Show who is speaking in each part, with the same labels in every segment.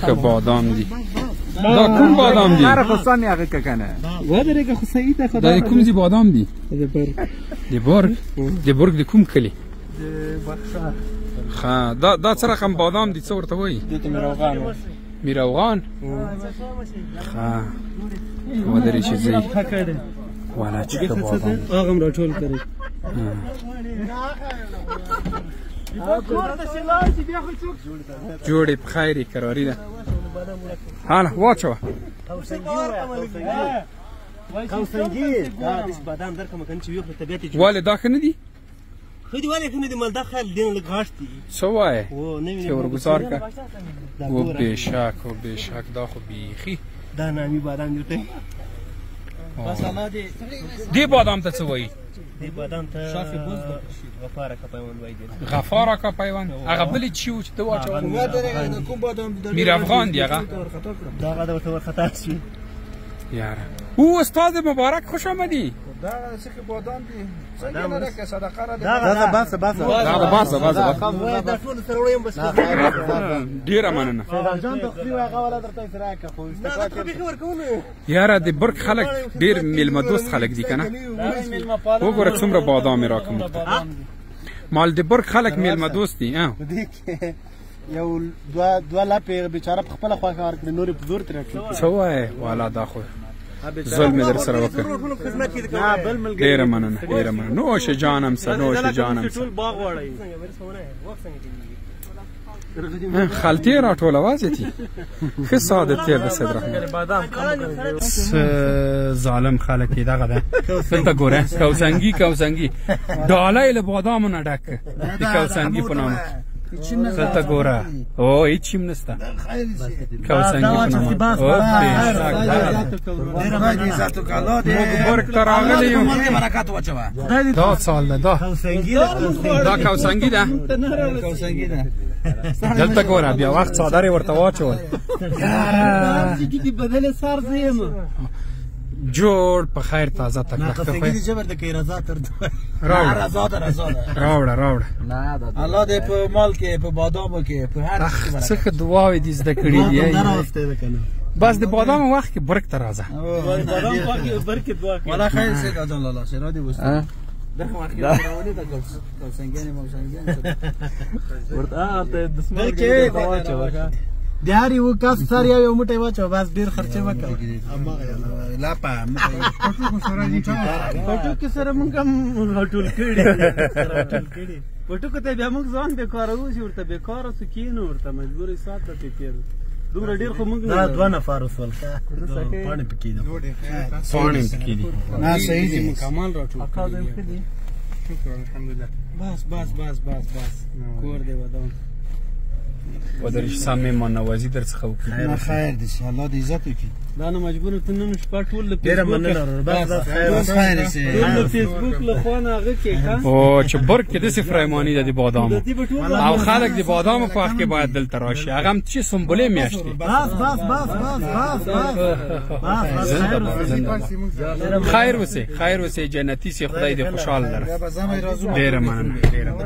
Speaker 1: که بادام دی دا کوم بادام دی؟
Speaker 2: هر خستان یاقی که کنه
Speaker 3: وادره که خصایی تا خدا
Speaker 1: دا کوم دی بادام دی؟
Speaker 3: دی برگ
Speaker 1: دی برگ دی کوم کلی؟
Speaker 3: دی بخشار
Speaker 1: خا دا څه رقم بادام دی څه ورته وایي؟
Speaker 3: دیتا میروغان
Speaker 1: میروغان؟ خا وادره چې ځي والا چې که بادام دی
Speaker 3: آغم را ټول کړی
Speaker 1: جوړې په خیر قراري ده حاله واچوه
Speaker 4: کوسنګي دا د بادام درکمه کنه چې یو په طبيعت کې
Speaker 1: والي دا ښه نه دي؟
Speaker 4: خو دې والي کنه دې مال دا خیال دین لږ غاښ دي
Speaker 1: څه وایې
Speaker 4: او نه
Speaker 1: چې ورګزار که و بېشک دا خو بیخي
Speaker 4: دا نامي بادام جوړ
Speaker 1: دې بادام ته څه وایي؟
Speaker 4: دې بادام ته شافي بوز غفاره کا پیوند وایي
Speaker 1: غفاره کا پیوند هغه بلې چې و چې ته واچوه میر افغان دی هغه
Speaker 4: دا هغه ورته ورخطا شي
Speaker 1: یاره او استاد مبارک خوش آمدی
Speaker 2: دا څه بادام دی څنګه نه راکې صدقه را
Speaker 4: دا باسه
Speaker 2: دا
Speaker 4: ټول سره وړم بس
Speaker 1: ډیره مننه
Speaker 4: جان تخفیف هغه ولا درته سره کا خو استفاده خبر کوونه
Speaker 1: یاره د برګ خلک ډیر میلمه دوست خلک دي کنه وګوره څومره بادام راکم مال د برګ خلک میلمه دوست دي ها
Speaker 4: یو دوا لاپې بیچاره په خپل خوا کار کړی نورې په زور تر کړی
Speaker 1: څه وایې والا دا خو ظلم در سره وکړ ډیره مننه نوش جانم سه نوش جانم
Speaker 4: ټول باغ وړی
Speaker 1: خلطې راټوله وازې ښه ساده تېر د سید رحمت ظالم خلک یې دغه ده دلته ګوره کوسنګي ډالی له بادامو نه ډک د کوسنګي په نامه دلته ګوره او هیڅ هم نشته کوسنګي په نامه موږ برګ ته راغلي یو دا سال ده دا کوسنګي ده دلته ګوره بیا وخت څادر یې ورته واچول جوړ په خیر تازه تکلخته خو راوړه
Speaker 2: الله دې په مال کې په بادامو کې په هر
Speaker 1: څه ښه دعاوې دې زده کړي دي بس د بادام وخت کې برګ ته راځه
Speaker 2: ولا خیر سید اجل الله سره دې وسته دغه وخت کې راولې دا کوسنګانې ورته ته د سمر کې واچو
Speaker 4: دیاري و کاس سر یو موټی واچو بس ډیر خرچه وکړه
Speaker 2: لا په
Speaker 4: پټو کې سره مونږ هم ټول کړي پټو کې ته بیا موږ ځان به کارو شي ورته به کار اوس کینو ورته مجبورې سات ته تیر دومره ډیر خو موږ نه دوه نفر وسول پانی پکې دي
Speaker 2: نه صحیح دي
Speaker 4: کمال راټول شکر الحمدلله بس کور دی ودان
Speaker 1: ودرش سامې ما نوازي در څخه وکړي
Speaker 2: خیر دي الله دې عزت وکړي
Speaker 4: دا نه مجبور ته نن شپه ټول له
Speaker 2: ډیره مننه بس خیر سي
Speaker 4: ټول فیسبوک له خوانه هغه کې
Speaker 1: او چې برګ کې د سفرایمانی د بادام او خلک د بادام په وخت کې باید دلته راشي هغه هم چې سمبولې میاشتې بس خیر وسه جنتی سي خدای دې خوشاله لره ډیره مننه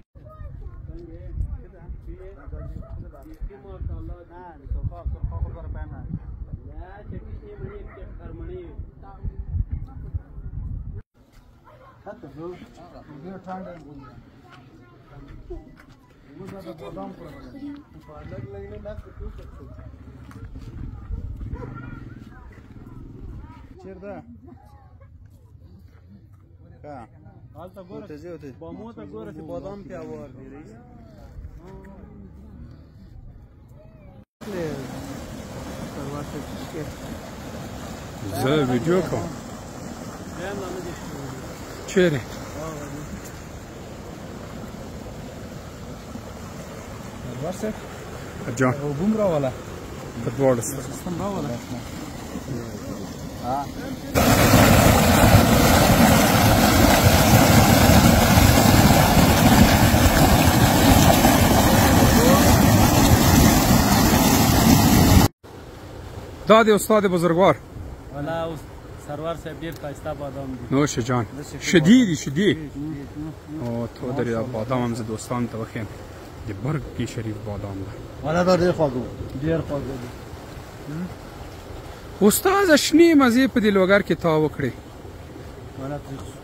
Speaker 2: چیرته ها
Speaker 4: حالته ګوره با مو ته ګوره چې بادام په اور دی رئیس
Speaker 1: زه ویډیو کوم چیرې
Speaker 2: ورسه
Speaker 1: جان
Speaker 2: او بوم راواله
Speaker 1: په دواړو سره
Speaker 2: سم راواله
Speaker 1: دا دی استاد بزرگوار
Speaker 4: والا سرور صاحب ډیر ښایسته بادام دي
Speaker 1: نوش جان شدید او تو داری بادام هم ز دوستان ته وخیم د برګ کې شریف بادام ده
Speaker 4: والا دا ډیر خواږه
Speaker 1: استاد شنې مزې په دې لوګر کې تا وکړې
Speaker 2: مانا تریخ شو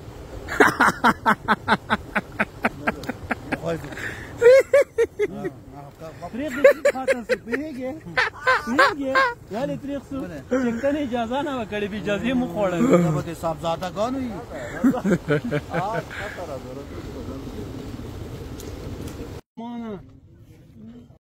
Speaker 4: تریخ دې خاطر څه پیږي یالي تریخ شو چې کنه اجازه نه وکړي به اجازه مو خوړل
Speaker 2: به صاحب زاده ګانو